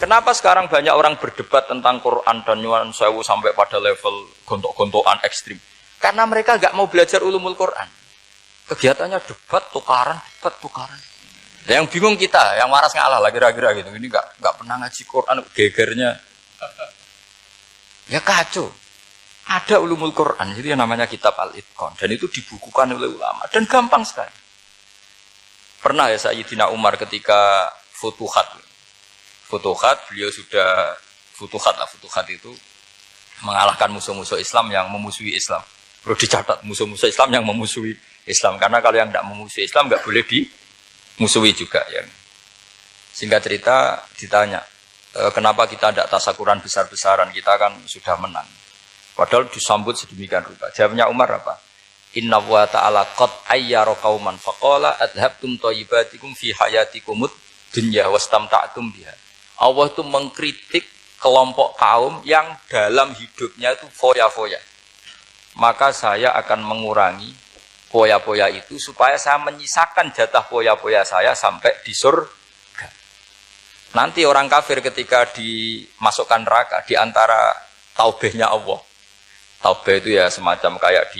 Kenapa sekarang banyak orang berdebat tentang Quran dan nyuwun sewu sampai pada level gontok-gontokan ekstrim? Karena mereka nggak mau belajar ulumul Quran. Kegiatannya debat, tukaran. Yang bingung kita, yang waras ngalah lah kira-kira gitu. Ini nggak pernah ngaji Quran, gegernya. Ya kacau. Ada ulumul Quran, itu yang namanya kitab Al-Itqan. Dan itu dibukukan oleh ulama. Dan gampang sekali. Pernah ya Sayyidina Umar ketika Futuhat, beliau sudah Futuhat itu mengalahkan musuh-musuh Islam yang memusuhi Islam. Perlu dicatat, musuh-musuh Islam yang memusuhi Islam. Karena kalau yang tidak memusuhi Islam nggak boleh dimusuhi juga. Ya. Singkat cerita ditanya, kenapa kita tidak tasakuran besar-besaran, kita kan sudah menang. Padahal disambut sedemikian rupa. Jawabnya Umar apa? Inna wa ta'ala qad ayyara qauman faqala adhabtum thayyibatikum fi hayatikumud dunya wastamta'tum biha. Allah itu mengkritik kelompok kaum yang dalam hidupnya itu foya-foya. Maka saya akan mengurangi foya-foya itu supaya saya menyisakan jatah foya-foya saya sampai di surga. Nanti orang kafir ketika dimasukkan neraka di antara taubehnya Allah. Taubeh itu ya semacam kayak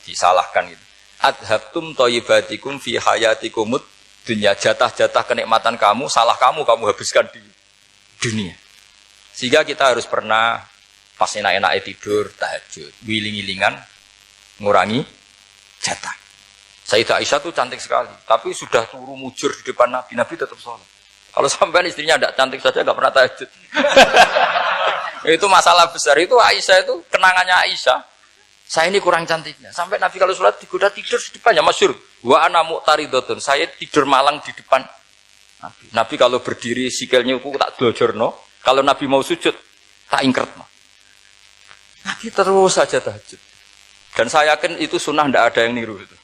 disalahkan gitu. Adhabtum thayyibatikum fi hayatikumud dunya, jatah-jatah kenikmatan kamu, salah kamu habiskan di dunia. Sehingga kita harus pernah pas enak-enak tidur, tahajud, wiling-wilingan, ngurangi jatah. Sayyidah Aisyah tuh cantik sekali, tapi sudah turu mujur di depan Nabi tetap sholat. Kalau sampai istrinya tidak cantik saja, nggak pernah tahajud. Itu masalah besar. Itu Aisyah itu kenangannya Aisyah. Saya ini kurang cantiknya. Sampai Nabi kalau sholat digoda tidur di depannya, masyhur. Wa ana mu'taridotun. Saya tidur malang di depan Nabi. Nabi kalau berdiri sikilnya aku tak dojorno. Kalau Nabi mau sujud tak ingkretno. Nabi terus saja tahajud. Dan saya yakin itu sunnah, tidak ada yang niru itu.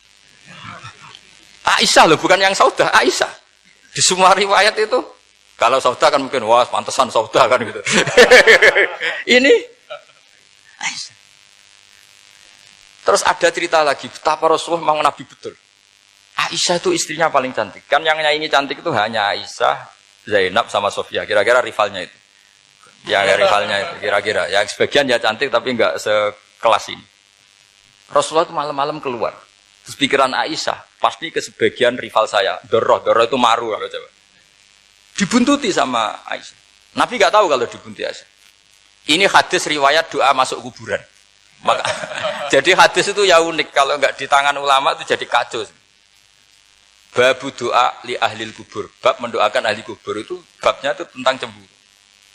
Aisyah loh, bukan yang Saudah, Aisyah. Di semua riwayat itu, kalau Saudah kan mungkin wah pantesan Saudah kan gitu. Ini Aisyah. Terus ada cerita lagi, betapa Rasulullah memang Nabi betul. Aisyah itu istrinya paling cantik. Kan yang nyanyi cantik itu hanya Aisyah, Zainab sama Sofia. Kira-kira rivalnya itu. Ya rivalnya itu kira-kira. Yang sebagian ya cantik tapi enggak sekelas ini. Rasulullah itu malam-malam keluar. Terus pikiran Aisyah, pasti ke sebagian rival saya. Doroh itu maru kalau coba. Dibuntuti sama Aisyah. Nabi enggak tahu kalau dibuntuti Aisyah. Ini hadis riwayat doa masuk kuburan. Maka, jadi hadis itu ya unik. Kalau enggak di tangan ulama itu jadi kacau. Babu doa li ahlil kubur. Bab mendoakan ahli kubur itu babnya itu tentang cemburu.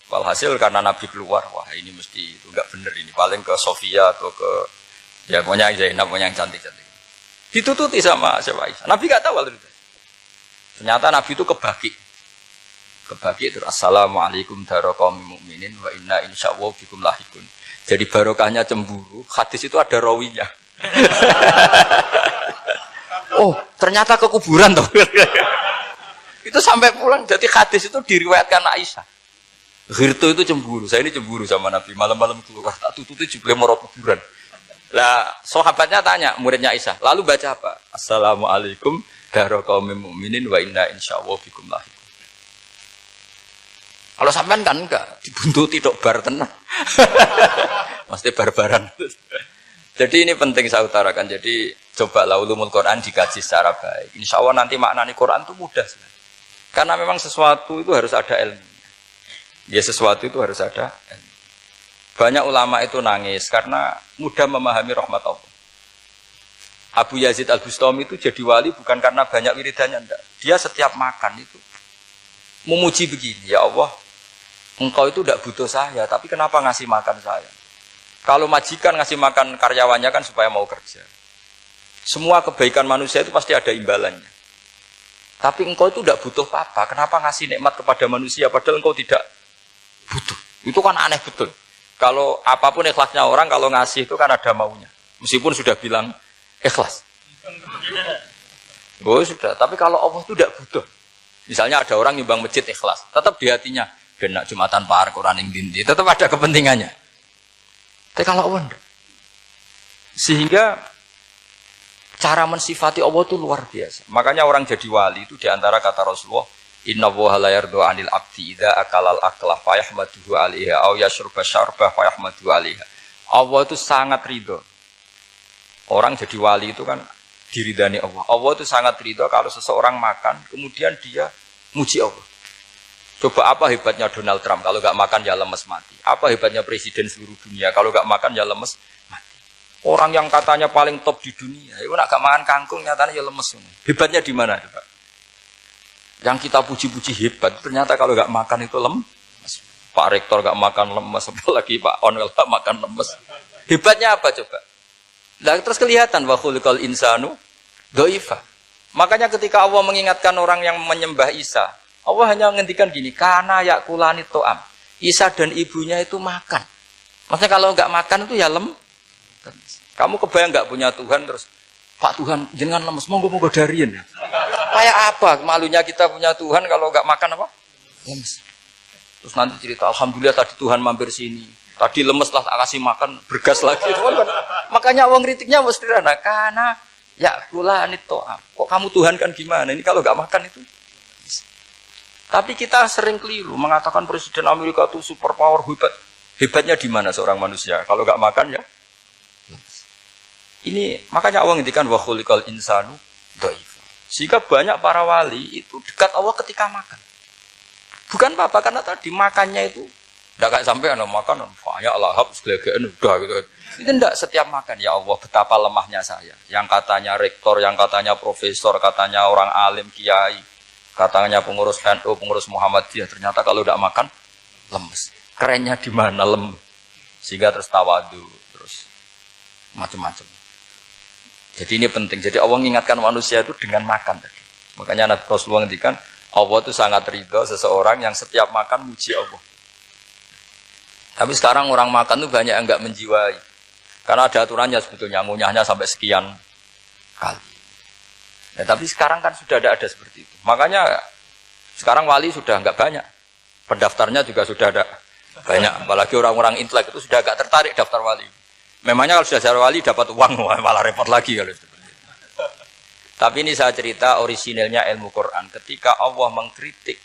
Walhasil karena Nabi keluar, wah ini mesti itu enggak benar ini. Paling ke Sofia atau ke ya pokoknya Zainab, pokoknya yang cantik-cantik. Ditututi sama siapa Aisyah. Nabi enggak tahu kalau itu. Ternyata Nabi itu kebaki itu assalamualaikum daraqaumil mukminin wa inna insyaallah bikum lahikun. Jadi barokahnya cemburu, hadis itu ada rawinya. Oh, ternyata ke kuburan toh. Itu sampai pulang, jadi hadis itu diriwayatkan Aisyah. Ghirtu itu cemburu, saya ini cemburu sama Nabi, malam-malam keluar, tak tututi juga mau kuburan. Lah, sahabatnya tanya, muridnya Aisyah, lalu baca apa? Assalamualaikum daraqaumil mukminin wa inna insyaallah bikum lahikun. Kalau sampean kan enggak, dibuntuti tok bar tenang. Mesti barbaran. Jadi ini penting saya utarakan. Jadi cobalah ulumul Quran dikaji secara baik. Insya Allah nanti maknani Quran itu mudah sekali. Karena memang sesuatu itu harus ada ilmu. Ya sesuatu itu harus ada ilmu. Banyak ulama itu nangis karena mudah memahami rahmat Allah. Abu Yazid Al-Bustami itu jadi wali bukan karena banyak wiridannya, enggak. Dia setiap makan itu memuji begini, ya Allah, Engkau itu tidak butuh saya, tapi kenapa ngasih makan saya? Kalau majikan ngasih makan karyawannya kan supaya mau kerja. Semua kebaikan manusia itu pasti ada imbalannya. Tapi engkau itu tidak butuh apa-apa, kenapa ngasih nikmat kepada manusia padahal engkau tidak butuh? Itu kan aneh betul. Kalau apapun ikhlasnya orang, kalau ngasih itu kan ada maunya. Meskipun sudah bilang ikhlas. Oh sudah, tapi kalau Allah itu tidak butuh. Misalnya ada orang nyumbang masjid ikhlas, tetap di hatinya, benak Jumatan Par Quran yang dindi, tetap ada kepentingannya. Tapi kalau Allah, sehingga cara mensifati Allah itu luar biasa. Makanya orang jadi wali itu diantara kata Rasulullah, Inna woha la yardu anil abdi idza akalal akla fa yahmaduhu 'alaiha aw yashruba syarba fa yahmaduhu 'alaiha. Allah itu sangat ridho. Orang jadi wali itu kan diridani Allah. Allah itu sangat ridho kalau seseorang makan kemudian dia muji Allah. Coba apa hebatnya Donald Trump kalau nggak makan ya lemes mati. Apa hebatnya presiden seluruh dunia kalau nggak makan ya lemes mati. Orang yang katanya paling top di dunia, itu nak gak makan kangkung nyatanya ya lemes. Hebatnya di mana coba? Yang kita puji-puji hebat, ternyata kalau nggak makan itu lemes. Pak Rektor nggak makan lemes, apalagi Pak Onwel nggak makan lemes. Hebatnya apa coba? Nah, terus kelihatan wa khuliqal insanu dhaifa. Makanya ketika Allah mengingatkan orang yang menyembah Isa, Allah hanya menghentikan gini, kana yakulani to'am. Isa dan ibunya itu makan. Maksudnya kalau nggak makan itu ya lemes. Kamu kebayang nggak punya Tuhan terus, Pak Tuhan jangan lemes, monggo dariin ya. Kayak apa malunya kita punya Tuhan kalau nggak makan apa? Lemes. Terus nanti cerita, alhamdulillah tadi Tuhan mampir sini. Tadi lemes lah tak kasih makan, bergas lagi. Makanya uang kritiknya mesti sederhana. Karena ya kula anitoa. Kok kamu Tuhan kan gimana? Ini kalau nggak makan itu. Tapi kita sering keliru mengatakan Presiden Amerika itu super power hebat. Hebatnya di mana seorang manusia? Kalau nggak makan ya. Ini makanya Allah ngendikan wa khuliqal insanu dhaif. Sehingga banyak para wali itu dekat Allah ketika makan. Bukan apa karena tadi makannya itu tidak kayak sampai anak makan banyak lahap segala-galanya udah gitu. Itu tidak setiap makan ya Allah betapa lemahnya saya. Yang katanya rektor, yang katanya profesor, katanya orang alim kiai, katanya pengurus NU, pengurus Muhammadiyah ternyata kalau tidak makan lemes. Kerennya di mana lemes? Sehingga terus tawadu, terus macam-macam. Jadi ini penting. Jadi Allah mengingatkan manusia itu dengan makan tadi. Makanya Nabi Rasulullah ngendikan Allah itu sangat ridho seseorang yang setiap makan muji Allah. Tapi sekarang orang makan itu banyak yang enggak menjiwai. Karena ada aturannya sebetulnya, ngunyahnya sampai sekian kali. Ya, tapi sekarang kan sudah ada seperti itu. Makanya sekarang wali sudah enggak banyak. Pendaftarnya juga sudah ada banyak. Apalagi orang-orang intelek itu sudah agak tertarik daftar wali. Memangnya kalau sudah jadi wali dapat uang, malah repot lagi kalau seperti itu. Tapi ini saya cerita orisinilnya ilmu Quran. Ketika Allah mengkritik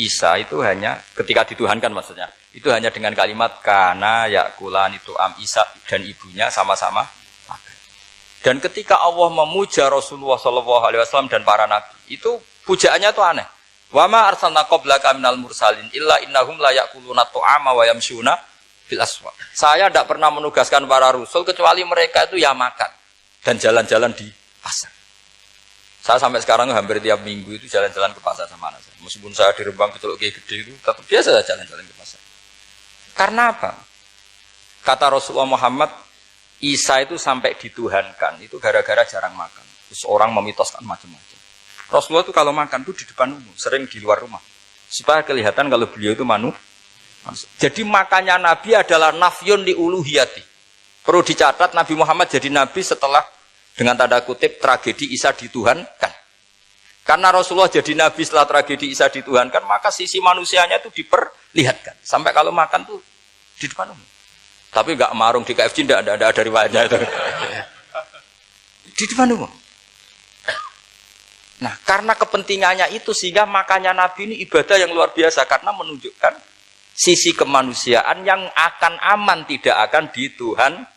Isa itu hanya, ketika dituhankan maksudnya, itu hanya dengan kalimat kana yakulan itu Isa dan ibunya sama-sama makan. Dan ketika Allah memuja Rasulullah SAW dan para nabi, itu pujaannya itu aneh. Wa ma arsalna qablaka minal mursalin illa innahum la yakuluna ta'ama wa yamshuna bil aswaq. Saya tidak pernah menugaskan para rasul kecuali mereka itu ya makan dan jalan-jalan di pasar. Saya sampai sekarang hampir tiap minggu itu jalan-jalan ke pasar sama anak saya. Meskipun saya di Rembang betul kayak gede itu, tetap biasa saya jalan-jalan ke pasar. Karena apa? Kata Rasulullah Muhammad, Isa itu sampai dituhankan itu gara-gara jarang makan. Terus orang memitoskan macam-macam. Rasulullah itu kalau makan itu di depan umum, sering di luar rumah. Supaya kelihatan kalau beliau itu manusia. Jadi makannya Nabi adalah nafyun li uluhiyati. Perlu dicatat Nabi Muhammad jadi Nabi setelah dengan tanda kutip tragedi Isa dituhankan. Karena Rasulullah jadi Nabi setelah tragedi Isa dituhankan, maka sisi manusianya itu diperlihatkan. Sampai kalau makan tuh di depan umum. Tapi enggak marung di KFC, enggak ada riwayatnya itu. Di depan umum. Nah, karena kepentingannya itu sehingga makannya Nabi ini ibadah yang luar biasa karena menunjukkan sisi kemanusiaan yang akan aman, tidak akan dituhankan.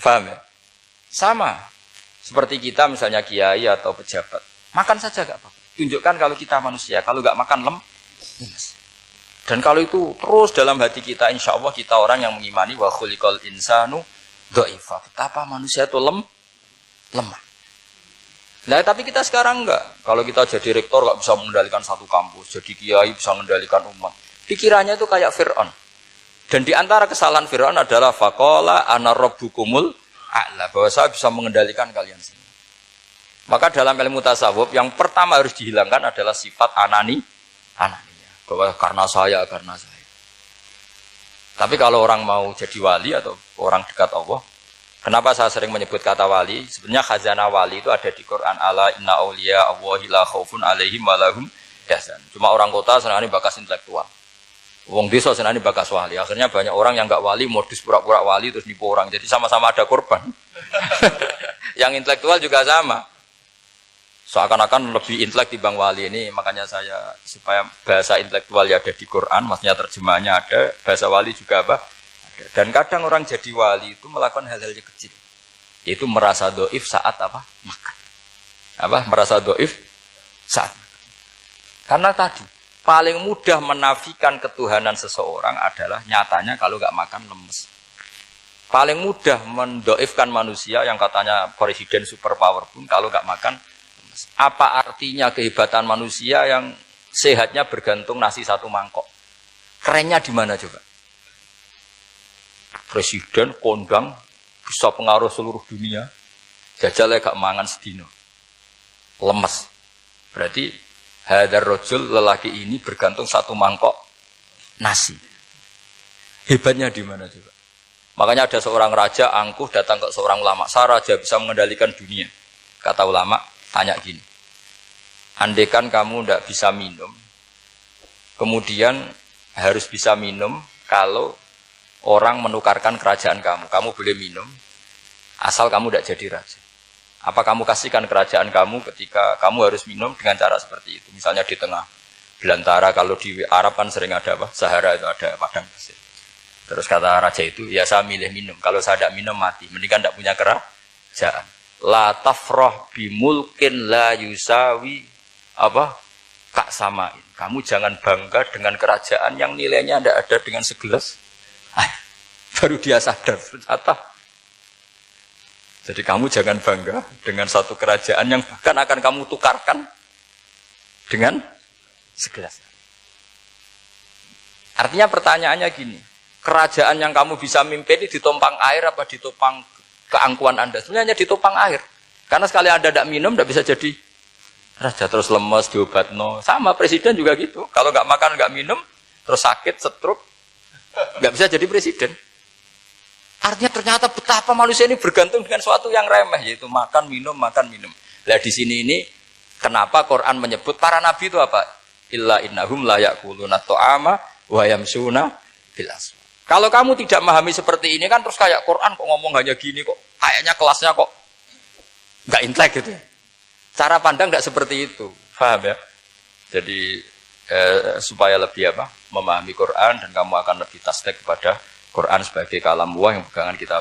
Paham ya? Sama. Seperti kita misalnya kiai atau pejabat. Makan saja gak apa-apa. Tunjukkan kalau kita manusia. Kalau gak makan lemes. Dan kalau itu terus dalam hati kita, insya Allah kita orang yang mengimani wa khuliqal insanu dhaifa. Betapa manusia itu lemah. Nah, tapi kita sekarang enggak. Kalau kita jadi rektor enggak bisa mengendalikan satu kampus, jadi kiai bisa mengendalikan umat. Pikirannya itu kayak Fir'aun. Dan di antara kesalahan Fir'aun adalah faqala ana rabbukumul a'la, bahwa saya bisa mengendalikan kalian semua. Maka dalam ilmu tasawuf yang pertama harus dihilangkan adalah sifat ananinya. Bahwa karena saya. Tapi kalau orang mau jadi wali atau orang dekat Allah, kenapa saya sering menyebut kata wali? Sebenarnya khazanah wali itu ada di Quran. Ala inna awliya Allahi la khaufun alaihim wa lahum yahzan. Cuma orang kota senangnya bakas intelektual. Wong desa senangnya bakas wali. Akhirnya banyak orang yang enggak wali modus pura-pura wali terus nipu orang. Jadi sama-sama ada korban. Yang intelektual juga sama. Seakan-akan lebih intelek dibanding wali ini, makanya saya supaya bahasa intelektual ya ada di Quran, maksudnya terjemahannya ada, bahasa wali juga apa? Ada. Dan kadang orang jadi wali itu melakukan hal-hal yang kecil, yaitu merasa doif saat apa? Makan. Apa? Merasa doif saat makan. Karena tadi paling mudah menafikan ketuhanan seseorang adalah nyatanya kalau nggak makan lemes. Paling mudah mendoifkan manusia yang katanya presiden superpower pun kalau nggak makan. Apa artinya kehebatan manusia yang sehatnya bergantung nasi satu mangkok? Kerennya di mana coba? Presiden kondang bisa pengaruh seluruh dunia, jajalnya gak mangan sedino, lemes. Berarti hadar rojul lelaki ini bergantung satu mangkok nasi. Hebatnya di mana coba? Makanya ada seorang raja angkuh datang ke seorang ulama. Saya raja bisa mengendalikan dunia. Kata ulama, tanya gini, andaikan kamu tidak bisa minum, kemudian harus bisa minum kalau orang menukarkan kerajaan kamu, kamu boleh minum, asal kamu tidak jadi raja. Apa kamu kasihkan kerajaan kamu ketika kamu harus minum dengan cara seperti itu? Misalnya di tengah belantara, kalau di Arab kan sering ada apa? Sahara itu ada padang pasir. Terus kata raja itu, ya saya milih minum, kalau saya tidak minum mati, mendingan tidak punya kerajaan. La tafrah bimulkin la yusawi apa kak samain. Kamu jangan bangga dengan kerajaan yang nilainya tidak ada dengan segelas. Baru dia sadar ternyata. Jadi kamu jangan bangga dengan satu kerajaan yang bahkan akan kamu tukarkan dengan segelas. Artinya pertanyaannya gini, kerajaan yang kamu bisa mimpin ini ditompang air apa ditopang keangkuhan Anda? Sebenarnya ditopang air. Karena sekali Anda tidak minum, tidak bisa jadi raja. Terus lemes, diobat, no. Sama presiden juga gitu. Kalau nggak makan, nggak minum, terus sakit, stroke, nggak bisa jadi presiden. Artinya ternyata betapa manusia ini bergantung dengan suatu yang remeh, yaitu makan, minum, makan, minum. Nah di sini ini, kenapa Quran menyebut para nabi itu apa? Illa innahum la ya'kuluna ta'ama wa yamsuna bil aswaq. Kalau kamu tidak memahami seperti ini kan terus kayak Quran kok ngomong hanya gini kok. Kayaknya kelasnya kok nggak intelek gitu. Cara pandang nggak seperti itu. Paham ya? Jadi supaya lebih memahami Quran dan kamu akan lebih tasdik kepada Quran sebagai kalam Allah yang pegangan kita